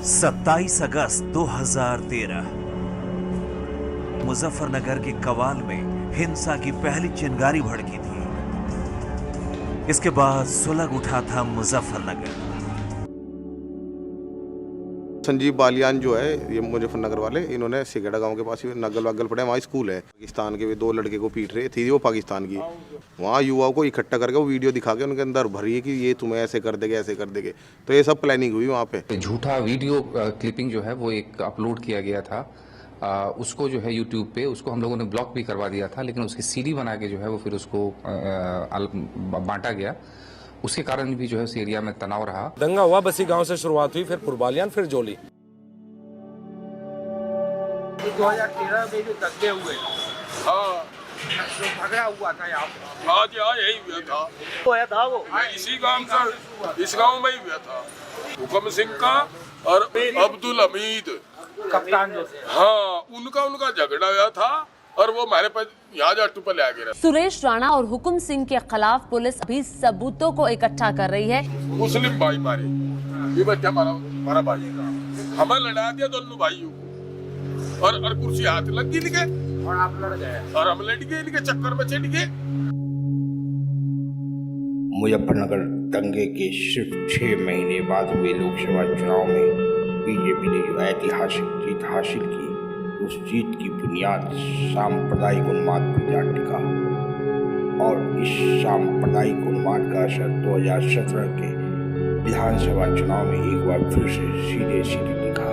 27 अगस्त 2013 मुजफ्फरनगर के कवाल में हिंसा की पहली चिंगारी भड़की थी। इसके बाद सुलग उठा था मुजफ्फरनगर। संजीव बालियान जो है, ये मुजफ्फरनगर वाले, इन्होंने सिगड़ा गांव के पास ही नगल वगल पड़े, वहाँ स्कूल है। पाकिस्तान के 2 लड़के को पीट रहे थे, वो पाकिस्तान की। वहाँ युवाओं को इकट्ठा करके वो वीडियो दिखा के उनके अंदर भरी है कि ये तुम्हें ऐसे कर देंगे, ऐसे कर देंगे। तो ये सब प्लानिंग हुई वहाँ पे। झूठा वीडियो क्लिपिंग जो है वो एक अपलोड किया गया था। उसको जो है यूट्यूब पे उसको हम लोगों ने ब्लॉक भी करवा दिया था, लेकिन उसकी सीडी बना के जो है वो फिर उसको बांटा गया। उसके कारण भी जो है उस एरिया में तनाव रहा। दंगा हुआ, बसी गांव से शुरुआत हुई, फिर पुरबालियान, फिर जोली। 2013 में जो दंगे हुए, हाँ, जो झगड़ा हुआ था यहाँ पे, आज यहाँ यही हुआ था। हुआ था वो इसी गांव से, इस गांव में ही हुआ था। हुकम सिंह का और अब्दुल हमीद कप्तान जो थे, हाँ, उनका झगड़ा हुआ था और वो हमारे पास यहाँ जाटू पर ले आ गया। सुरेश राणा और हुकुम सिंह के खिलाफ पुलिस अभी सबूतों को इकट्ठा कर रही है। मुस्लिम भाई मारे, ये बच्चा हमारा भाई, हमें लड़ा दिया दोनों भाइयों को, और कुर्सी हाथ लग गई इनके, और आप लड़ गए, और हम लड़ गए इनके चक्कर में, चढ़ गए। मुजफ्फरनगर दंगे के सिर्फ 6 महीने बाद हुए लोकसभा चुनाव में बीजेपी ने जो ऐतिहासिक जीत हासिल की, उस जीत की बुनियाद सांप्रदायिक उन्माद पर जा टिका। और इस सांप्रदायिक उन्माद का असर 2017 के विधानसभा चुनाव में एक बार फिर से सीधे दिखा।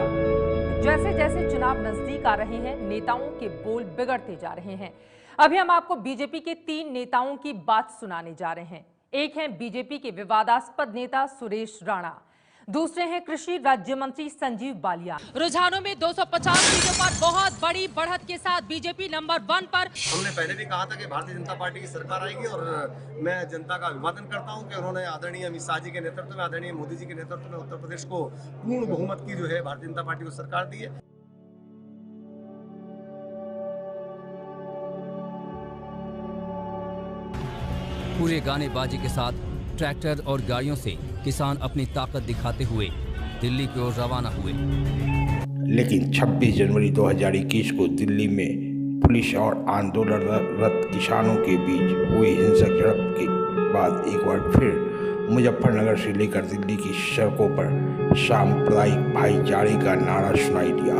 जैसे जैसे चुनाव नजदीक आ रहे हैं, नेताओं के बोल बिगड़ते जा रहे हैं। अभी हम आपको बीजेपी के 3 नेताओं की बात सुनाने जा रहे हैं। एक है बीजेपी के विवादास्पद नेता सुरेश राणा, दूसरे हैं कृषि राज्य मंत्री संजीव बालियान। रुझानों में 250 सीटों पर बहुत बड़ी बढ़त के साथ बीजेपी नंबर 1 पर। हमने पहले भी कहा था कि भारतीय जनता पार्टी की सरकार आएगी, और मैं जनता का अभिवादन करता हूं कि उन्होंने आदरणीय अमित शाह जी के नेतृत्व में, आदरणीय मोदी जी के नेतृत्व में उत्तर प्रदेश को पूर्ण बहुमत की जो है भारतीय जनता पार्टी को सरकार दी है। पूरे गाने बाजी के साथ ट्रैक्टर और गाड़ियों से किसान अपनी ताकत दिखाते हुए दिल्ली की ओर रवाना हुए। लेकिन 26 जनवरी 2021 को दिल्ली में पुलिस और आंदोलनरत किसानों के बीच हुई हिंसक झड़प के बाद एक बार फिर मुजफ्फरनगर से लेकर दिल्ली की सड़कों पर सांप्रदायिक भाईचारे का नारा सुनाई दिया,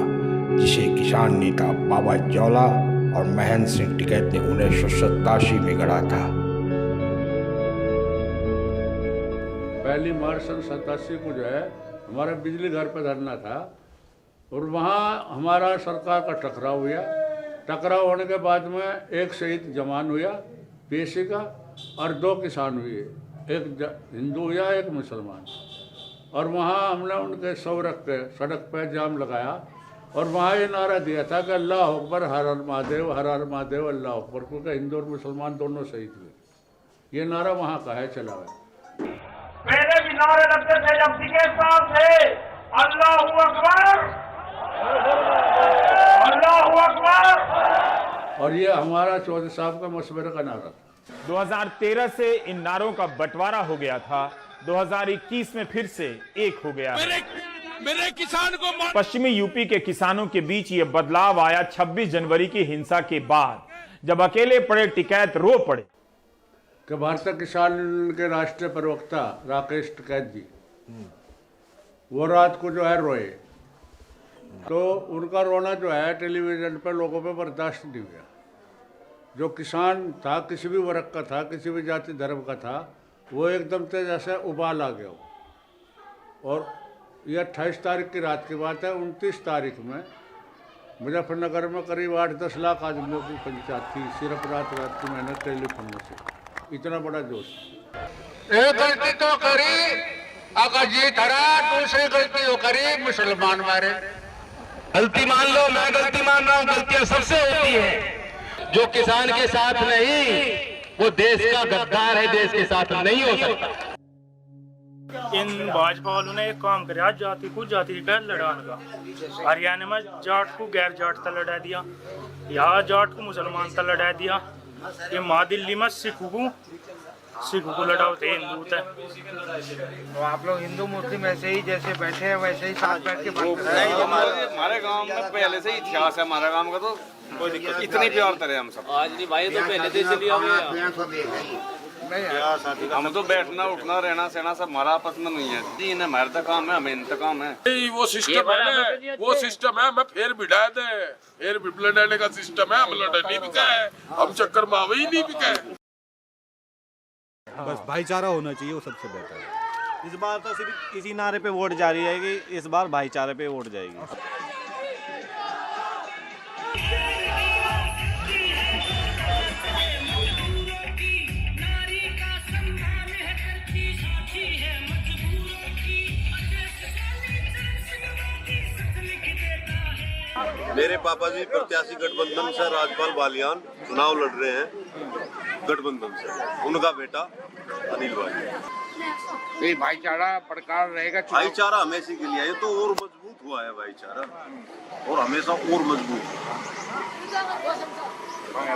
जिसे किसान नेता बाबा जौला और महेंद्र सिंह टिकैत ने 1987 में गढ़ा था। पहली मार्च सन 87 को जो है हमारा बिजली घर पर धरना था, और वहाँ हमारा सरकार का टकराव हुआ। टकराव होने के बाद में एक शहीद जवान हुआ पेशे का, और 2 किसान हुए, एक हिंदू हुआ, एक मुसलमान। और वहाँ हमने उनके शव रख के सड़क पर जाम लगाया, और वहाँ ये नारा दिया था कि अल्लाह अकबर, हर हर महादेव, हर हर महादेव, अल्लाह अकबर, क्योंकि हिंदू और मुसलमान दोनों शहीद हुए। ये नारा वहाँ का है, चला हुआ। पहले भी नारे लगते थे जब के साथ थे, अल्लाहू अकबर, अल्लाहू अकबर। और ये हमारा चौधरी साहब का मशवरे का नारा था। 2013 से इन नारों का बंटवारा हो गया था, 2021 में फिर से एक हो गया। मेरे किसान को पश्चिमी यूपी के किसानों के बीच ये बदलाव आया 26 जनवरी की हिंसा के बाद, जब अकेले पड़े टिकैत रो पड़े। कि भारतीय किसान के राष्ट्रीय प्रवक्ता राकेश टिकैत जी, वो रात को जो है रोए, तो उनका रोना जो है टेलीविजन पर लोगों पे बर्दाश्त नहीं हुआ। जो किसान था, किसी भी वर्ग का था, किसी भी जाति धर्म का था, वो एकदम से जैसे उबाल आ गया। और ये 28 तारीख की रात की बात है। 29 तारीख में मुजफ्फरनगर में करीब 8-10 लाख आदमियों की पंचायत थी, सिर्फ रात की मेहनत टेलीफोन से। इतना बड़ा जोश। एक गलती तो करी, अगर जीत हरा, दूसरी गलती हो करी, मुसलमान मारे। गलती मान लो, मैं गलती मान रहा हूँ, गलतियां सबसे होती है। जो किसान के साथ नहीं, वो देश का गद्दार है, देश के साथ नहीं हो सकता। इन भाजपा वालों ने एक काम कराया, जाति को जाति का लड़ाने का। हरियाणा में जाट को गैर जाट तक लड़ा दिया, यहाँ जाट को मुसलमान तक लड़ा दिया। ये माँ दिल्ली में सिखों को सिख को लड़ाते हिंदू थे। तो आप लोग हिंदू मुस्लिम ऐसे ही जैसे बैठे हैं वैसे ही साथ बैठ के बात कर रहे हैं। हमारे गांव में पहले से ही इतिहास है, हमारा गांव का तो कोई दिक्कत, इतनी प्यार तरह हम सब आज नहीं भाई, तो पहले से इसलिए हम तो बैठना उठना रहना सहना सब हमारा आपस में नहीं है जी, इन्हें हमारा काम है, हमें इनका काम है। वो सिस्टम है, वो सिस्टम है, मैं फिर बिठा दे, फिर लड़ने का सिस्टम है, हम लड़े नहीं बिका है, हम चक्कर मावे ही नहीं बिका है। बस भाईचारा होना चाहिए, वो सबसे बेहतर है। इस बार तो सिर्फ इसी नारे पे वोट जारी रहेगी, इस बार भाईचारे पे वोट जाएगी। मेरे पापा जी प्रत्याशी गठबंधन से राजपाल बालियान चुनाव लड़ रहे हैं, गठबंधन से उनका बेटा अनिल भाई। भाईचारा बरकरार रहेगा। भाईचारा हमेशा के लिए, ये तो और मजबूत हुआ है भाईचारा, और हमेशा और मजबूत।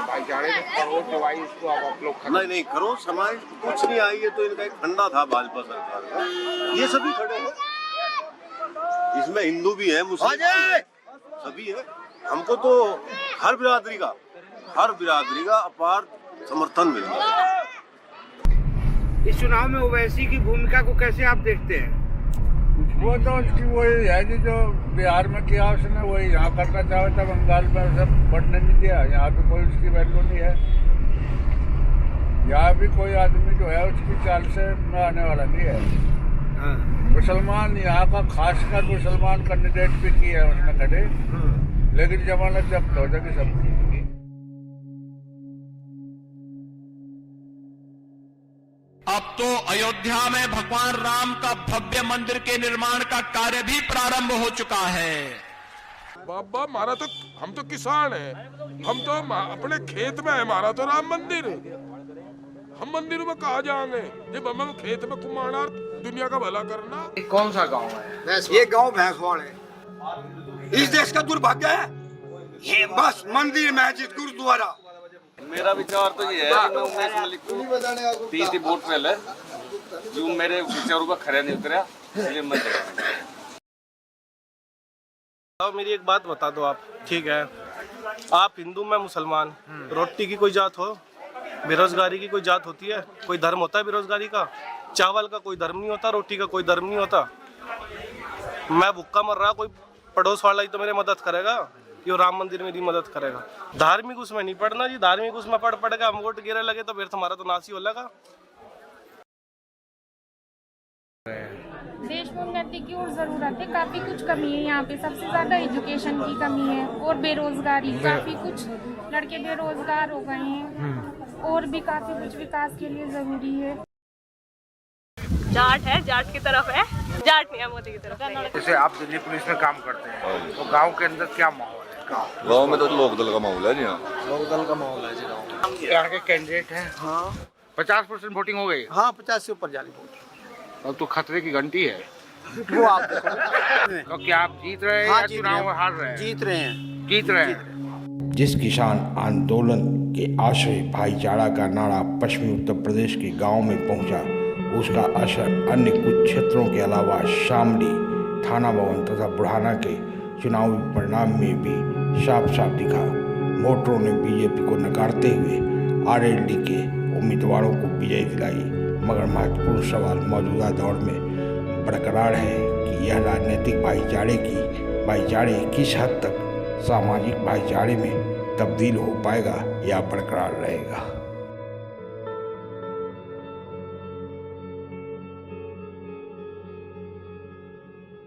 भाईचारे में करो दवाई इसको आप लोग नहीं करो, समाज कुछ नहीं आई है, तो इनका एक फंडा था भाजपा सरकार का, ये सभी खड़े हैं, इसमें हिंदू भी है, मुस्लिम सभी है। हमको तो हर बिरादरी का अपार समर्थन मिलता है। इस चुनाव में ओवैसी की भूमिका को कैसे आप देखते हैं? वो तो उसकी वही है कि जो बिहार में किया उसने वही यहाँ करना चाहे था, बंगाल में सब बढ़ने नहीं दिया, यहाँ पे कोई उसकी वैल्यू नहीं है। यहाँ भी कोई आदमी जो है उसकी चाल से में आने वाला नहीं है। मुसलमान यहाँ का खासकर मुसलमान कैंडिडेट भी किया है उसने खड़े, लेकिन जमानत जब्त हो जाएगी सबकी। अब तो अयोध्या में भगवान राम का भव्य मंदिर के निर्माण का कार्य भी प्रारंभ हो चुका है। बाबा हमारा तो, हम तो किसान हैं, हम तो अपने खेत में है, हमारा तो राम मंदिर है। हम मंदिर में कहा जाएंगे जब हम खेत में कुमाना दुनिया का भला करना। कौन सा गांव है? ये गांव भैंसवाड़ है। इस देश का दुर्भाग्य है ये, बस मंदिर मस्जिद गुरुद्वारा। मेरा विचार तो ये है कि मैं उमेश मलिक को 30 वोट पहले जो मेरे विचारों का खरा नहीं उतरा, इसलिए मैं मेरी एक बात बता दो आप, ठीक है, आप हिंदू में मुसलमान, रोटी की कोई जात हो, बेरोजगारी की कोई जात होती है, कोई धर्म होता है बेरोजगारी का? चावल का कोई धर्म नहीं होता, रोटी का कोई धर्म नहीं होता। मैं भूखा मर रहा, कोई पड़ोस वाला ही तो मेरी मदद करेगा, कि वो राम मंदिर मेरी मदद करेगा। धार्मिक उसमें नहीं पढ़ना जी, धार्मिक उसमें पढ़ हम वोट गिरे लगे तो फिर तुम्हारा तो नाश ही हो लगा। देश में उन्नति की और जरूरत है, काफी कुछ कमी है यहाँ पे, सबसे ज्यादा एजुकेशन की कमी है और बेरोजगारी, काफी कुछ लड़के बेरोजगार हो गए हैं और भी काफी कुछ विकास के लिए जरूरी है। जाट है, जाट की तरफ है, जाट नहीं है, मोदी की तरफ नहीं है। जैसे आप दिल्ली पुलिस में काम करते हैं तो गांव के अंदर क्या माहौल है? गांव में तो लोकदल का माहौल है जी। हाँ, लोकदल का माहौल है जी गाँव में। यहाँ के कैंडिडेट हैं, हाँ 50% वोटिंग हो गई। हाँ 50 से ऊपर जाली वोट। अब तो खतरे की घंटी है वो आप तो क्या आप जीत रहे हैं? हाँ, या चुनाव हार रहे हैं? जीत रहे हैं। जिस किसान आंदोलन के आश्रय भाईचारा का नारा पश्चिमी उत्तर प्रदेश के गांव में पहुंचा, उसका असर अन्य कुछ क्षेत्रों के अलावा शामली, थाना भवन तथा बुढ़ाना के चुनावी परिणाम में भी साफ साफ दिखा। वोटरों ने बीजेपी को नकारते हुए आरएलडी के उम्मीदवारों को विजय दिलाई, मगर महत्वपूर्ण सवाल मौजूदा दौर में बरकरार है कि यह राजनीतिक भाईचारे किस हद तक सामाजिक भाईचारे में तब्दील हो पाएगा या बरकरार रहेगा।